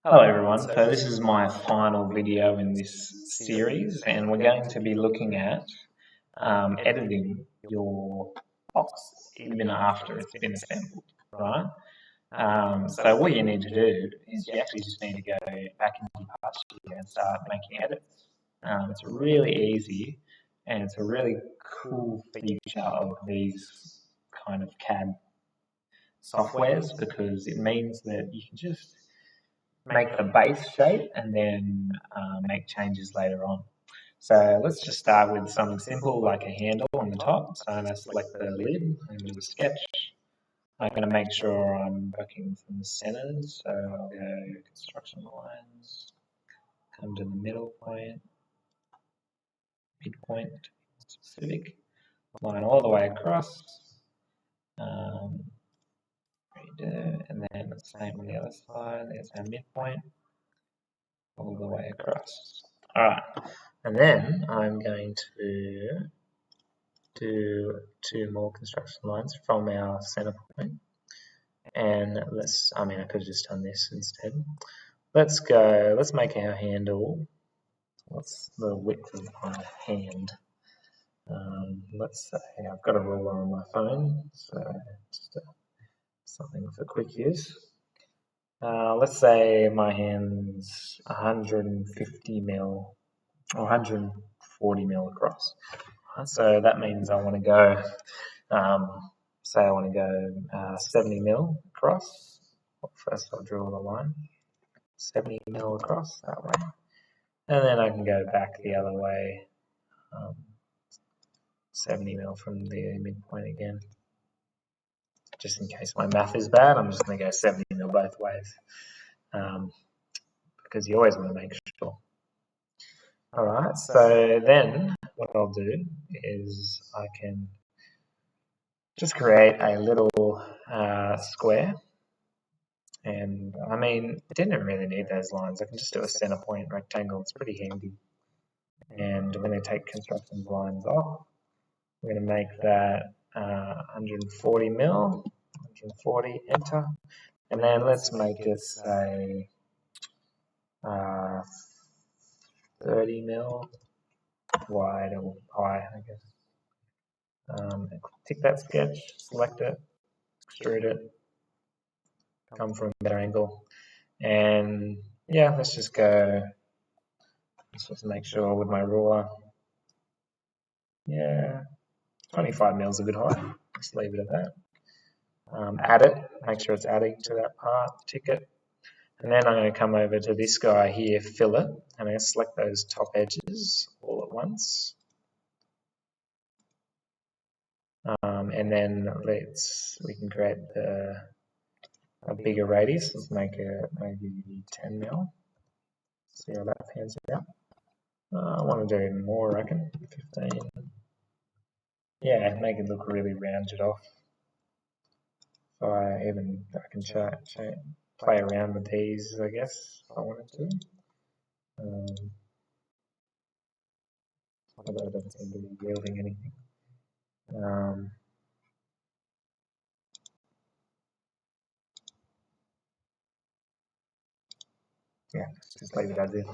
Hello everyone, so this is my final video in this series and we're going to be looking at editing your box even after it's been assembled, right? So what you need to do is you actually just need to go back into your parts studio and start making edits. It's really easy and it's a really cool feature of these kind of CAD softwares because it means that you can just make the base shape and then make changes later on. So let's just start with something simple like a handle on the top. So I'm going to select the lid and do a sketch. I'm going to make sure I'm working from the center. So I'll go construction lines, come to the middle point, midpoint, specific, line all the way across. Redo, and then the same on the other side. There's our midpoint, all the way across. Alright, and then I'm going to do 2 more construction lines from our center point. And I could have just done this instead. Let's make our handle. What's the width of my hand? Let's say I've got a ruler on my phone, so just something for quick use. Let's say my hand's 150 mil or 140 mil across. So that means I want to go, say I want to go 70 mil across. First I'll draw the line, 70 mil across that way. And then I can go back the other way, 70 mil from the midpoint again. Just in case my math is bad, I'm just going to go 70 mil both ways. Because you always want to make sure. Alright, so then what I'll do is I can just create a little square. And I didn't really need those lines. I can just do a center point rectangle. It's pretty handy. And we're going to take construction lines off. We're going to make that 140 mil, 140, enter. And then let's make it say 30 mil wide or high, I guess. Tick that sketch, select it, extrude it, come from a better angle. And yeah, let's just make sure with my ruler. Yeah, 25 mil is a good height. Just leave it at that. Add it, make sure it's adding to that part, tick it. And then I'm going to come over to this guy here, fill it, and I'm going to select those top edges all at once. And then we can create a bigger radius. Let's make it maybe 10 mil. See how that pans out. I want to do more, I reckon. 15. Yeah, make it look really rounded off. So I can play around with these, I guess, if I wanted to. Although it doesn't seem to be yielding anything. Yeah, just leave it as is.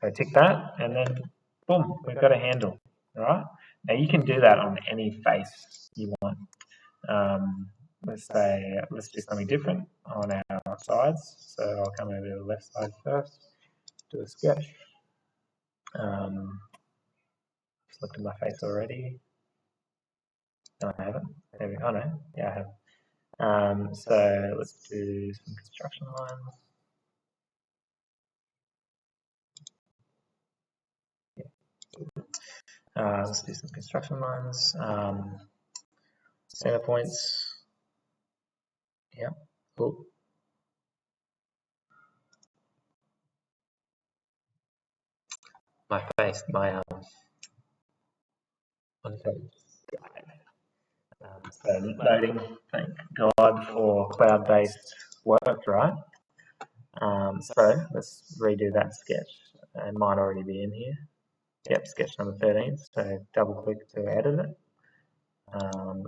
So tick that, and then boom, we've got a handle. All right. Now you can do that on any face you want. Let's do something different on our sides. So I'll come over to the left side first, do a sketch. Just looked at my face already. No, I haven't. There we go. Oh no, yeah, I have. So let's do some construction lines. Let's do some construction lines. Center points. Yep. Cool. My face, my so loading. Thank God for cloud-based work, right? So let's redo that sketch. It might already be in here. Yep, sketch number 13. So double click to edit it.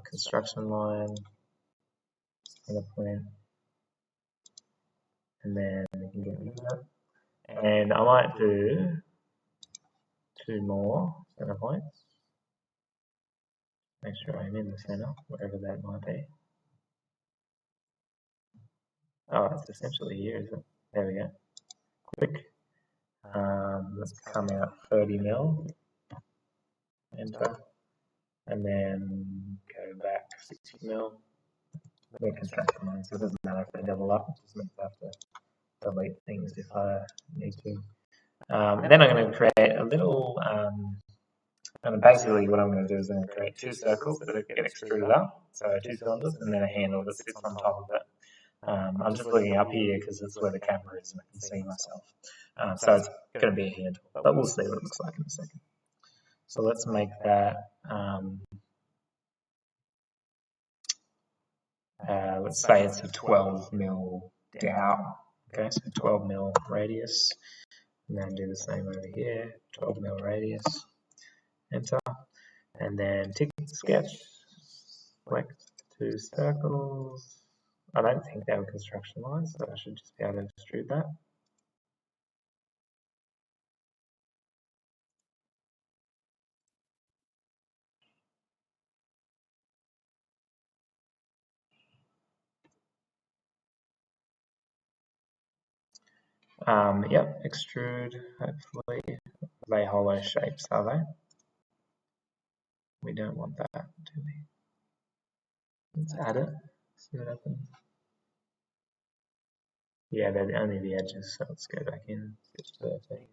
Construction line, center point, and then we can get rid of that. And I might do 2 more center points. Make sure I'm in the center, wherever that might be. Oh, it's essentially here, isn't it? There we go. Click. Let's come out 30 mil. Enter. And then go back 60 mil. We're construction lines, so it doesn't matter if they double up. It just means I have to delete things if I need to. Then I'm going to create a little, and basically what I'm going to do is I'm going to create 2 circles that get extruded up, so 2 cylinders, and then a handle that sits on top of it. I'm just looking up here because it's where the camera is and I can see myself. So it's going to be a handle, but we'll see what it looks like in a second. So let's make that, let's say it's a 12 mil dowel. Okay, so 12 mil radius, and then do the same over here, 12 mil radius, enter, and then tick sketch, select 2 circles. I don't think they were construction lines, so I should just be able to extrude that. Yep, extrude, hopefully. Are they hollow shapes, are they? We don't want that, do we? Let's add it, see what happens. Yeah, they're only the edges, so let's go back in, sketch 13.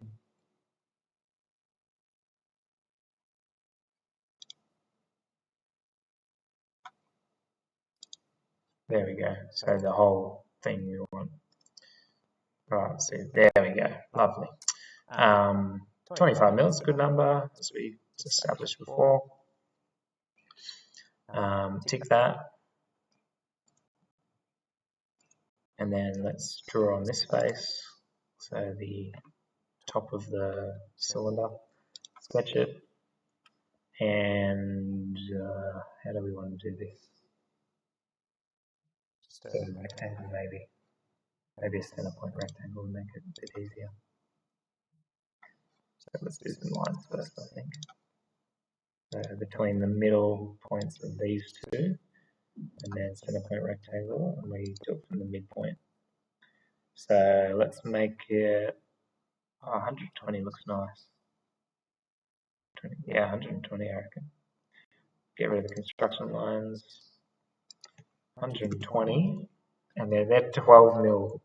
There we go, so the whole thing we want. Right, so there we go, lovely. 25 mil is a good number, as we established before. Tick that. And then let's draw on this face, so the top of the cylinder, sketch it, and how do we want to do this? Just a rectangle maybe a center point rectangle will make it a bit easier. So let's do some lines first, I think. So between the middle points of these two, and then center point rectangle, and we do it from the midpoint. So let's make it, 120 looks nice. Yeah, 120 I reckon. Get rid of the construction lines. 120, and they're 12 mil.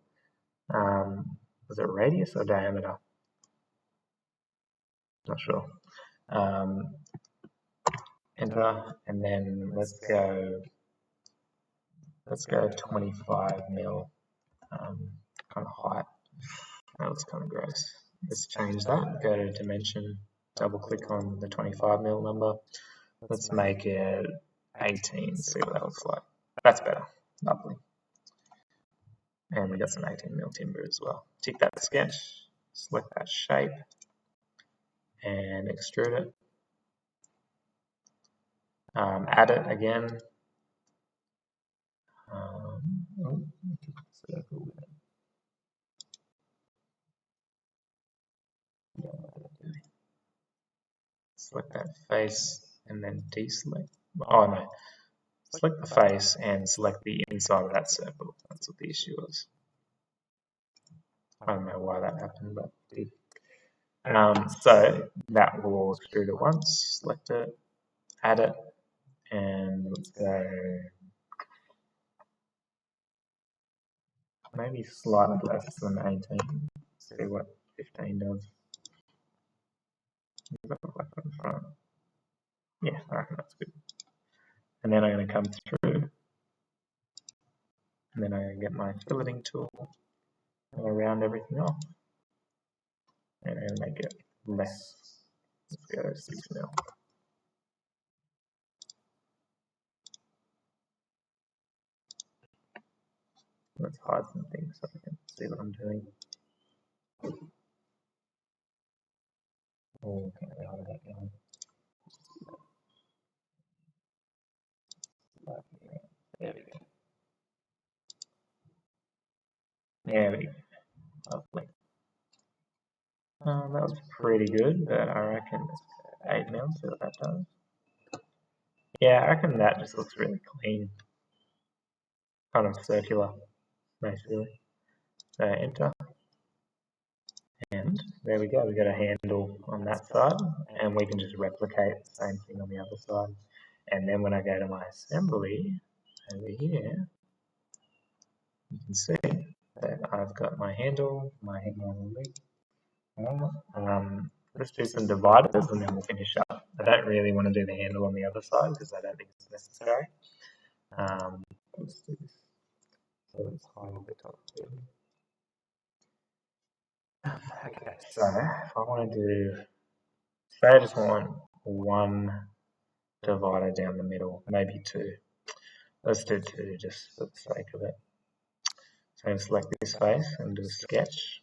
Was it radius or diameter? Not sure. Enter, and then let's go 25 mil kind of height. That looks kind of gross. Let's change that. Go to dimension, double click on the 25 mil number. Let's make it 18, see what that looks like. That's better. Lovely. And we got some 18 mil timber as well. Tick that sketch, select that shape, and extrude it. Add it again. Select that face and then deselect. Oh no. Select the face and select the inside of that circle. That's what the issue was. I don't know why that happened, but it did. So that will all extrude at once. Select it, add it, and let's go maybe slightly less than 18. See what 15 does. Yeah, I reckon that's good. And then I'm going to come through, and then I'm going to get my filleting tool and round everything off, and I'm going to make it less. Let's go 6 mil. Let's hide some things so I can see what I'm doing. Oh, can't really hide that going. There we go. There we go. Lovely. That was pretty good, but I reckon 8 mil, see what that does. Yeah, I reckon that just looks really clean. Kind of circular, basically. So enter. And there we go, we got a handle on that side, and we can just replicate the same thing on the other side. And then when I go to my assembly over here, you can see that I've got my handle on the leg. Let's do some dividers and then we'll finish up. I don't really want to do the handle on the other side because I don't think it's necessary. Let's do this. So let's highlight the top here. Okay, so if I want to do, say I just want one divider down the middle, maybe two. Let's do two just for the sake of it. So I'm select this face and do a sketch.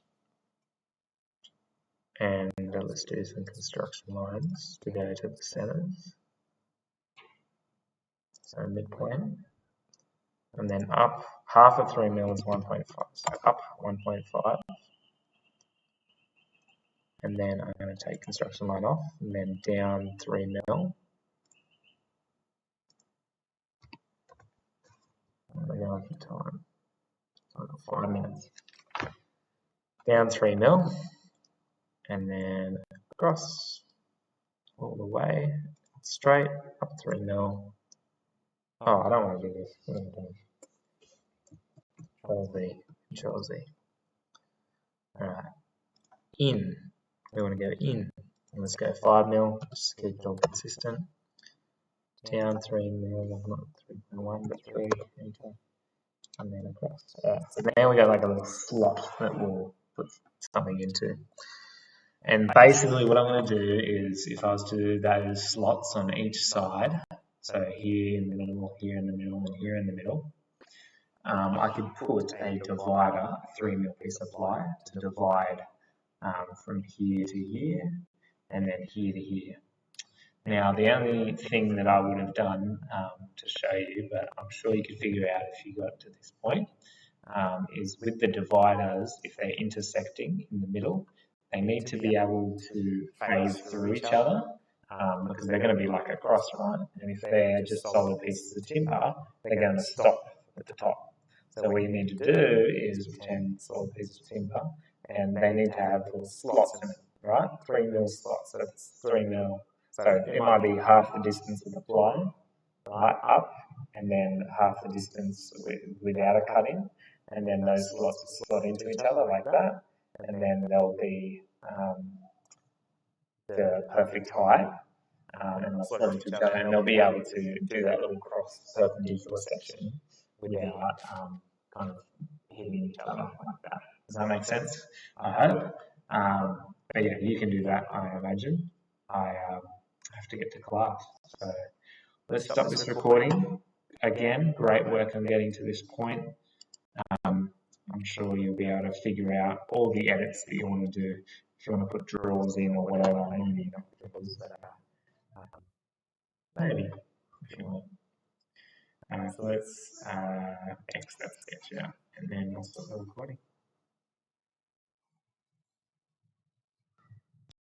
And let's do some construction lines to go to the centers. So midpoint. And then up half of 3 mil is 1.5. So up 1.5. And then I'm going to take construction line off and then down 3 mil. We're going for time. So 5 minutes. Down 3 mil. And then across all the way, straight, up 3 mil. Oh, I don't want to do this. Control Z. Alright. In. We want to go in. And let's go 5 mil. Just keep it all consistent. Down 3 mil, not 3.1, but 3. Enter. And then across. So now we got like a little slot that we'll put something into. And basically what I'm going to do is, if I was to do those slots on each side, so here in the middle, here in the middle, and here in the middle, I could put a divider, a 3 mil piece of ply, to divide from here to here, and then here to here. Now, the only thing that I would have done to show you, but I'm sure you could figure out if you got to this point, is with the dividers, if they're intersecting in the middle, they need to be able to phase through each other because they're going to be like a cross, right? And if they're just solid pieces of timber, they're going to stop at the top. So what you need to do is pretend solid pieces of timber, and they need to have little slots in it, right? 3 mil slots, so it's 3 mil. So it might be half the distance of the ply, right, up, and then half the distance without a cut in, and then those slots will slot into each other like that, and then they'll be the perfect height, and they'll slot into each other, and they'll be able to do that little cross perpendicular section without kind of hitting each other like that. Does that make sense? I hope. But yeah, you can do that, I imagine. I have to get to class, so let's stop this recording. Again, great work on getting to this point. I'm sure you'll be able to figure out all the edits that you want to do. If you want to put drawers in or whatever, maybe not drawers, but maybe if you want. So let's X that sketch out, and then we'll stop the recording.